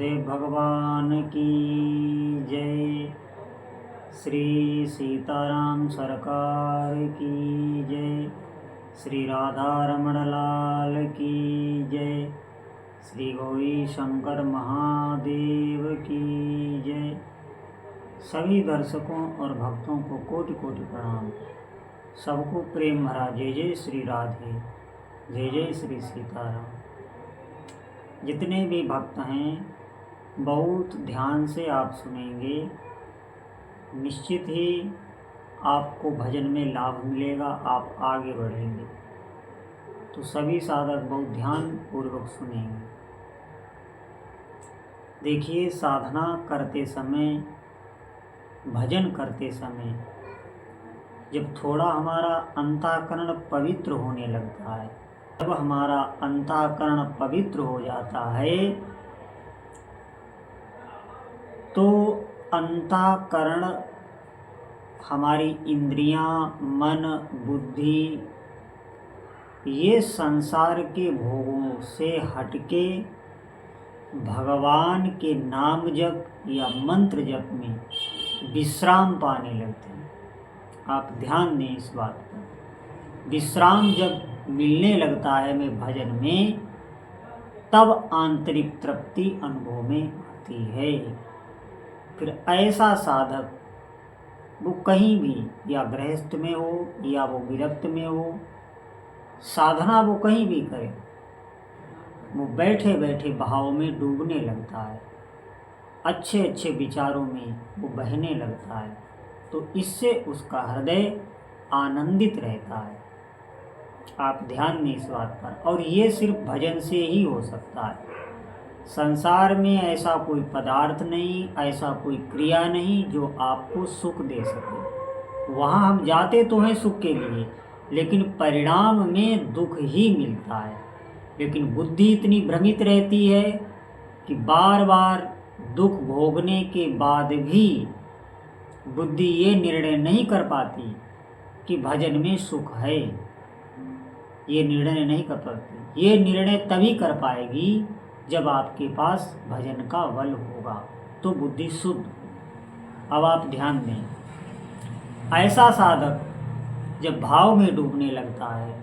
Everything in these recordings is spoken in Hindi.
गुरुदेव भगवान की जय। श्री सीताराम सरकार की जय। श्री राधा रमण लाल की जय। श्री गौरी शंकर महादेव की जय। सभी दर्शकों और भक्तों को कोटि कोटि प्रणाम। सबको प्रेम भरा जय जय श्री राधे, जय जय श्री सीताराम। जितने भी भक्त हैं बहुत ध्यान से आप सुनेंगे, निश्चित ही आपको भजन में लाभ मिलेगा, आप आगे बढ़ेंगे। तो सभी साधक बहुत ध्यान पूर्वक सुनेंगे। देखिए, साधना करते समय, भजन करते समय जब थोड़ा हमारा अंतःकरण पवित्र होने लगता है, जब हमारा अंतःकरण पवित्र हो जाता है तो अंतःकरण, हमारी इंद्रियां, मन, बुद्धि ये संसार के भोगों से हटके भगवान के नाम जप या मंत्र जप में विश्राम पाने लगते हैं। आप ध्यान दें इस बात पर। विश्राम जब मिलने लगता है हमें भजन में, तब आंतरिक तृप्ति अनुभव में आती है। फिर ऐसा साधक, वो कहीं भी, या गृहस्थ में हो या वो विरक्त में हो, साधना वो कहीं भी करे, वो बैठे बैठे भाव में डूबने लगता है, अच्छे अच्छे विचारों में वो बहने लगता है। तो इससे उसका हृदय आनंदित रहता है। आप ध्यान दें इस बात पर। और ये सिर्फ भजन से ही हो सकता है। संसार में ऐसा कोई पदार्थ नहीं, ऐसा कोई क्रिया नहीं जो आपको सुख दे सके। वहाँ हम जाते तो हैं सुख के लिए, लेकिन परिणाम में दुख ही मिलता है। लेकिन बुद्धि इतनी भ्रमित रहती है कि बार बार दुख भोगने के बाद भी बुद्धि ये निर्णय नहीं कर पाती कि भजन में सुख है। ये निर्णय नहीं कर पाती। ये निर्णय तभी कर पाएगी जब आपके पास भजन का बल होगा, तो बुद्धि शुद्ध। अब आप ध्यान दें, ऐसा साधक जब भाव में डूबने लगता है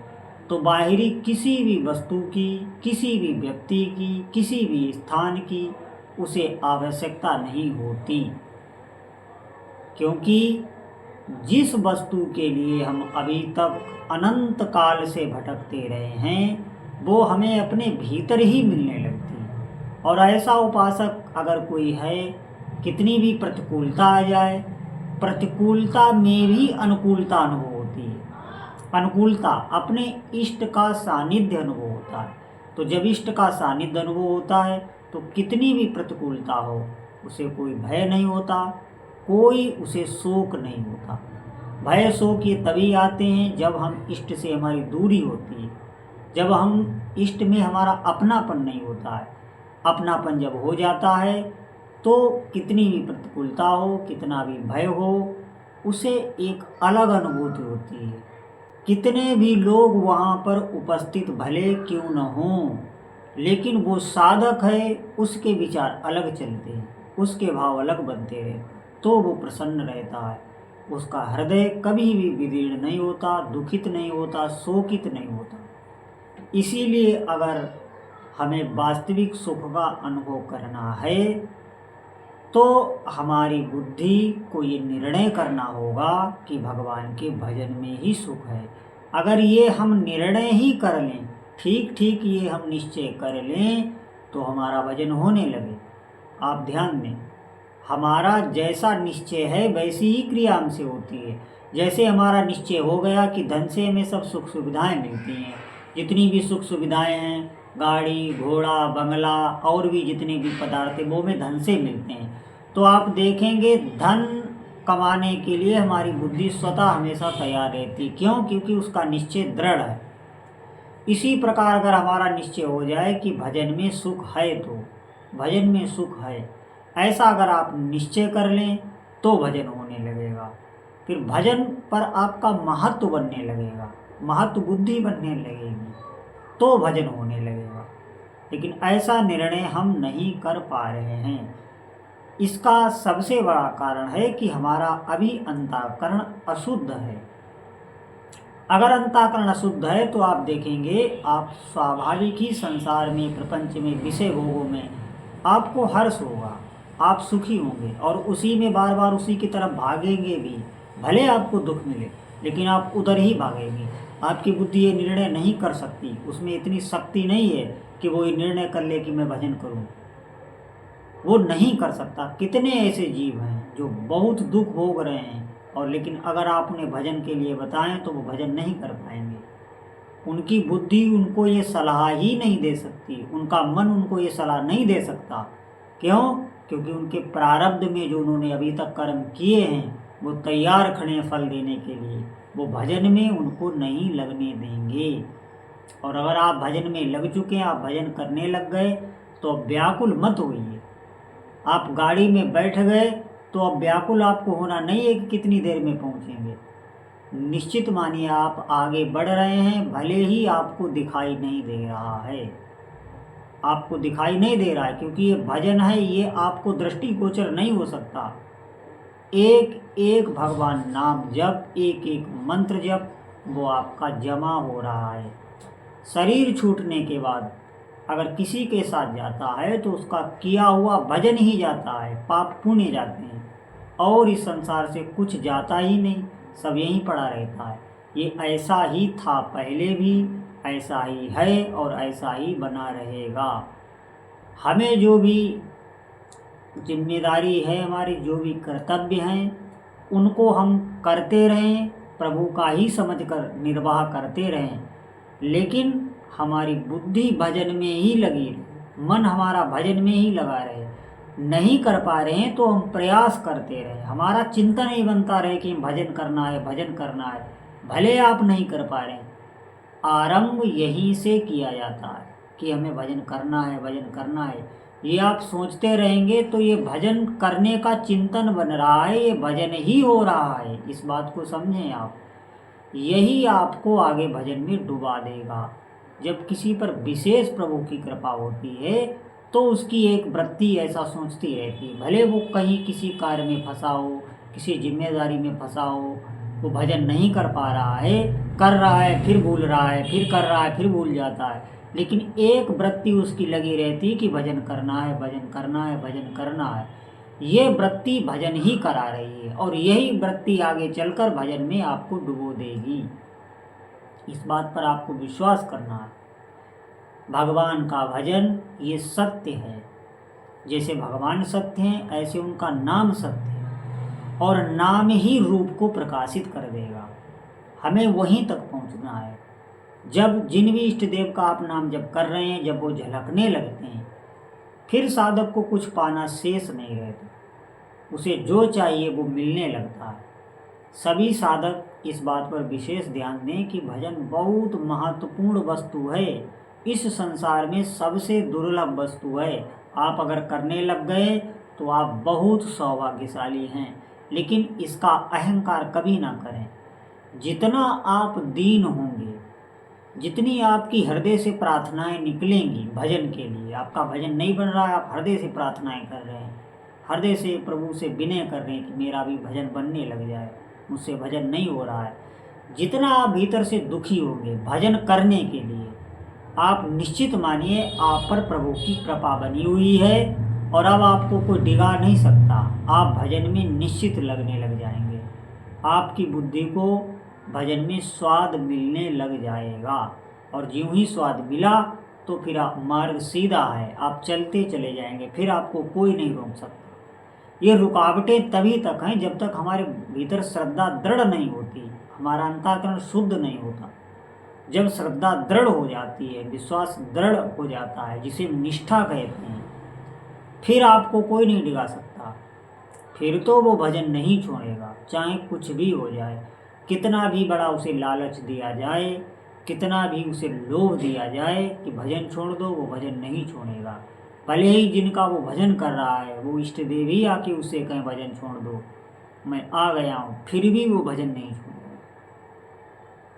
तो बाहरी किसी भी वस्तु की, किसी भी व्यक्ति की, किसी भी स्थान की उसे आवश्यकता नहीं होती। क्योंकि जिस वस्तु के लिए हम अभी तक अनंत काल से भटकते रहे हैं, वो हमें अपने भीतर ही मिलने लगती है। और ऐसा उपासक अगर कोई है, कितनी भी प्रतिकूलता आ जाए, प्रतिकूलता में भी अनुकूलता अनुभव होती है। अनुकूलता, अपने इष्ट का सानिध्य अनुभव होता है। तो जब इष्ट का सानिध्य अनुभव होता है तो कितनी भी प्रतिकूलता हो, उसे कोई भय नहीं होता, कोई उसे शोक नहीं होता। भय शोक ये तभी आते हैं जब हम इष्ट से हमारी दूरी होती है, जब हम इष्ट में हमारा अपनापन नहीं होता है। अपनापन जब हो जाता है तो कितनी भी प्रतिकूलता हो, कितना भी भय हो, उसे एक अलग अनुभूति होती है। कितने भी लोग वहाँ पर उपस्थित भले क्यों न हों, लेकिन वो साधक है, उसके विचार अलग चलते हैं, उसके भाव अलग बनते हैं, तो वो प्रसन्न रहता है। उसका हृदय कभी भी विदीर्ण नहीं होता, दुखित नहीं होता, शोकित नहीं होता। इसीलिए अगर हमें वास्तविक सुख का अनुभव करना है तो हमारी बुद्धि को ये निर्णय करना होगा कि भगवान के भजन में ही सुख है। अगर ये हम निर्णय ही कर लें, ठीक ठीक ये हम निश्चय कर लें, तो हमारा भजन होने लगे। आप ध्यान दें, हमारा जैसा निश्चय है वैसी ही क्रिया हमसे होती है। जैसे हमारा निश्चय हो गया कि धन से हमें सब सुख सुविधाएं मिलती हैं, जितनी भी सुख सुविधाएं हैं, गाड़ी घोड़ा बंगला और भी जितने भी पदार्थ हैं वो हमें धन से मिलते हैं। तो आप देखेंगे धन कमाने के लिए हमारी बुद्धि स्वतः हमेशा तैयार रहती है। क्यों? क्योंकि उसका निश्चय दृढ़ है। इसी प्रकार अगर हमारा निश्चय हो जाए कि भजन में सुख है, तो भजन में सुख है, ऐसा अगर आप निश्चय कर लें तो भजन होने लगेगा। फिर भजन पर आपका महत्व बनने लगेगा, महत्व बुद्धि बनने लगेगी, तो भजन होने लगेगा। लेकिन ऐसा निर्णय हम नहीं कर पा रहे हैं। इसका सबसे बड़ा कारण है कि हमारा अभी अंतःकरण अशुद्ध है। अगर अंतःकरण अशुद्ध है तो आप देखेंगे, आप स्वाभाविक ही संसार में, प्रपंच में, विषय भोगों में आपको हर्ष होगा, आप सुखी होंगे और उसी में बार बार उसी की तरफ भागेंगे भी। भले आपको दुख मिले लेकिन आप उधर ही भागेंगे। आपकी बुद्धि ये निर्णय नहीं कर सकती, उसमें इतनी शक्ति नहीं है कि वो ये निर्णय कर ले कि मैं भजन करूं। वो नहीं कर सकता। कितने ऐसे जीव हैं जो बहुत दुख भोग रहे हैं और लेकिन अगर आप उन्हें भजन के लिए बताएं तो वो भजन नहीं कर पाएंगे। उनकी बुद्धि उनको ये सलाह ही नहीं दे सकती, उनका मन उनको ये सलाह नहीं दे सकता। क्यों? क्योंकि उनके प्रारब्ध में जो उन्होंने अभी तक कर्म किए हैं वो तैयार खड़े हैं फल देने के लिए। वो भजन में उनको नहीं लगने देंगे। और अगर आप भजन में लग चुके हैं, आप भजन करने लग गए, तो अब व्याकुल मत होइए। आप गाड़ी में बैठ गए तो अब व्याकुल आपको होना नहीं है कि कितनी देर में पहुंचेंगे। निश्चित मानिए आप आगे बढ़ रहे हैं, भले ही आपको दिखाई नहीं दे रहा है। आपको दिखाई नहीं दे रहा है क्योंकि ये भजन है, ये आपको दृष्टिगोचर नहीं हो सकता। एक एक भगवान नाम जप, एक एक मंत्र जप, वो आपका जमा हो रहा है। शरीर छूटने के बाद अगर किसी के साथ जाता है तो उसका किया हुआ भजन ही जाता है, पाप पुण्य जाते हैं और इस संसार से कुछ जाता ही नहीं, सब यहीं पड़ा रहता है। ये ऐसा ही था पहले भी, ऐसा ही है और ऐसा ही बना रहेगा। हमें जो भी जिम्मेदारी है, हमारी जो भी कर्तव्य हैं, उनको हम करते रहें, प्रभु का ही समझकर निर्वाह करते रहें। लेकिन हमारी बुद्धि भजन में ही लगी रहे, मन हमारा भजन में ही लगा रहे। नहीं कर पा रहे हैं तो हम प्रयास करते रहे, हमारा चिंतन ही बनता रहे कि भजन करना है, भजन करना है। भले आप नहीं कर पा रहे हैं, आरंभ यहीं से किया जाता है कि हमें भजन करना है, भजन करना है। ये आप सोचते रहेंगे तो ये भजन करने का चिंतन बन रहा है, ये भजन ही हो रहा है। इस बात को समझें आप। यही आपको आगे भजन में डुबा देगा। जब किसी पर विशेष प्रभु की कृपा होती है तो उसकी एक वृत्ति ऐसा सोचती रहती है, भले वो कहीं किसी कार्य में फंसा हो, किसी जिम्मेदारी में फंसा हो, वो भजन नहीं कर पा रहा है, कर रहा है फिर भूल रहा है, फिर कर रहा है फिर भूल जाता है, लेकिन एक वृत्ति उसकी लगी रहती कि भजन करना है, भजन करना है, भजन करना है। ये वृत्ति भजन ही करा रही है और यही वृत्ति आगे चलकर भजन में आपको डुबो देगी। इस बात पर आपको विश्वास करना है। भगवान का भजन ये सत्य है। जैसे भगवान सत्य हैं ऐसे उनका नाम सत्य है और नाम ही रूप को प्रकाशित कर देगा। हमें वहीं तक पहुंचना है। जब जिन भी इष्ट देव का आप नाम जप कर रहे हैं, जब वो झलकने लगते हैं, फिर साधक को कुछ पाना शेष नहीं रहता, उसे जो चाहिए वो मिलने लगता है। सभी साधक इस बात पर विशेष ध्यान दें कि भजन बहुत महत्वपूर्ण वस्तु है, इस संसार में सबसे दुर्लभ वस्तु है। आप अगर करने लग गए तो आप बहुत सौभाग्यशाली हैं, लेकिन इसका अहंकार कभी ना करें। जितना आप दीन होंगे, जितनी आपकी हृदय से प्रार्थनाएं निकलेंगी भजन के लिए, आपका भजन नहीं बन रहा है, आप हृदय से प्रार्थनाएं कर रहे हैं, हृदय से प्रभु से विनय कर रहे हैं कि मेरा भी भजन बनने लग जाए, मुझसे भजन नहीं हो रहा है। जितना आप भीतर से दुखी होंगे भजन करने के लिए, आप निश्चित मानिए आप पर प्रभु की कृपा बनी हुई है और अब आपको कोई डिगा नहीं सकता। आप भजन में निश्चित लगने लग जाएंगे। आपकी बुद्धि को भजन में स्वाद मिलने लग जाएगा और ज्यों ही स्वाद मिला तो फिर आप मार्ग सीधा है, आप चलते चले जाएंगे, फिर आपको कोई नहीं रोक सकता। ये रुकावटें तभी तक हैं जब तक हमारे भीतर श्रद्धा दृढ़ नहीं होती, हमारा अंतःकरण शुद्ध नहीं होता। जब श्रद्धा दृढ़ हो जाती है, विश्वास दृढ़ हो जाता है, जिसे निष्ठा कहते हैं, फिर आपको कोई नहीं डिगा सकता। फिर तो वो भजन नहीं छोड़ेगा, चाहे कुछ भी हो जाए, कितना भी बड़ा उसे लालच दिया जाए, कितना भी उसे लोभ दिया जाए कि भजन छोड़ दो, वो भजन नहीं छोड़ेगा। भले ही जिनका वो भजन कर रहा है वो इष्ट देव ही आके उससे कहें भजन छोड़ दो, मैं आ गया हूँ, फिर भी वो भजन नहीं छोड़ेगा।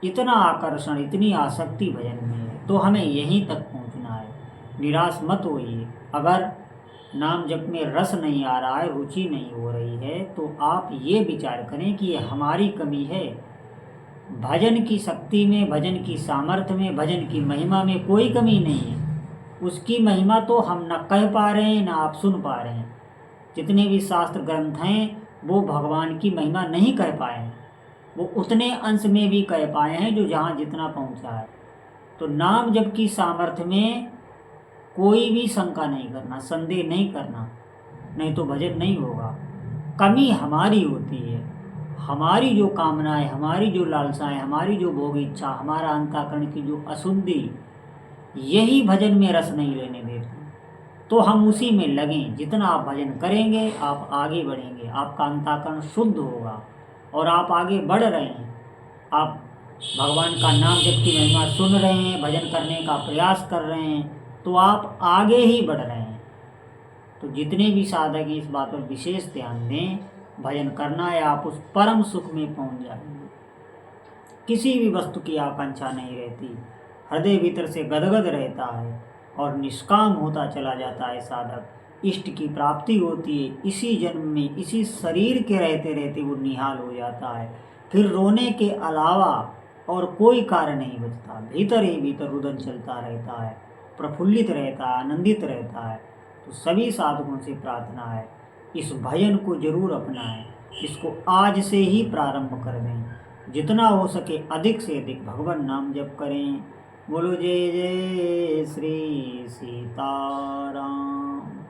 इतना आकर्षण, इतनी आसक्ति भजन में है। तो हमें यहीं तक पहुँचना है। निराश मत होइए। अगर नाम जप में रस नहीं आ रहा है, रुचि नहीं हो रही है, तो आप ये विचार करें कि ये हमारी कमी है। भजन की शक्ति में, भजन की सामर्थ्य में, भजन की महिमा में कोई कमी नहीं है। उसकी महिमा तो हम न कह पा रहे हैं, न आप सुन पा रहे हैं। जितने भी शास्त्र ग्रंथ हैं वो भगवान की महिमा नहीं कह पाए हैं। वो उतने अंश में भी कह पाए हैं जो जहाँ जितना पहुँचा है। तो नाम जप की सामर्थ्य में कोई भी शंका नहीं करना, संदेह नहीं करना, नहीं तो भजन नहीं होगा। कमी हमारी होती है। हमारी जो कामनाएं, हमारी जो लालसाएं, हमारी जो भोग इच्छा, हमारा अंतःकरण की जो अशुद्धि, यही भजन में रस नहीं लेने देती। तो हम उसी में लगें। जितना आप भजन करेंगे आप आगे बढ़ेंगे, आपका अंतःकरण शुद्ध होगा और आप आगे बढ़ रहे हैं। आप भगवान का नाम जप की महिमा सुन रहे हैं, भजन करने का प्रयास कर रहे हैं, तो आप आगे ही बढ़ रहे हैं। तो जितने भी साधक हैं इस बात पर विशेष ध्यान दें। भजन करना है, आप उस परम सुख में पहुंच जाएंगे। किसी भी वस्तु की आकांक्षा नहीं रहती, हृदय भीतर से गदगद रहता है और निष्काम होता चला जाता है साधक। इष्ट की प्राप्ति होती है। इसी जन्म में, इसी शरीर के रहते रहते वो निहाल हो जाता है। फिर रोने के अलावा और कोई कार्य नहीं बचता। भीतर ही भीतर रुदन चलता रहता है, प्रफुल्लित रहता है, आनंदित रहता है। तो सभी साधकों से प्रार्थना है, इस भजन को जरूर अपनाएं। इसको आज से ही प्रारंभ कर दें। जितना हो सके अधिक से अधिक भगवान नाम जप करें। बोलो जय जय श्री सीताराम।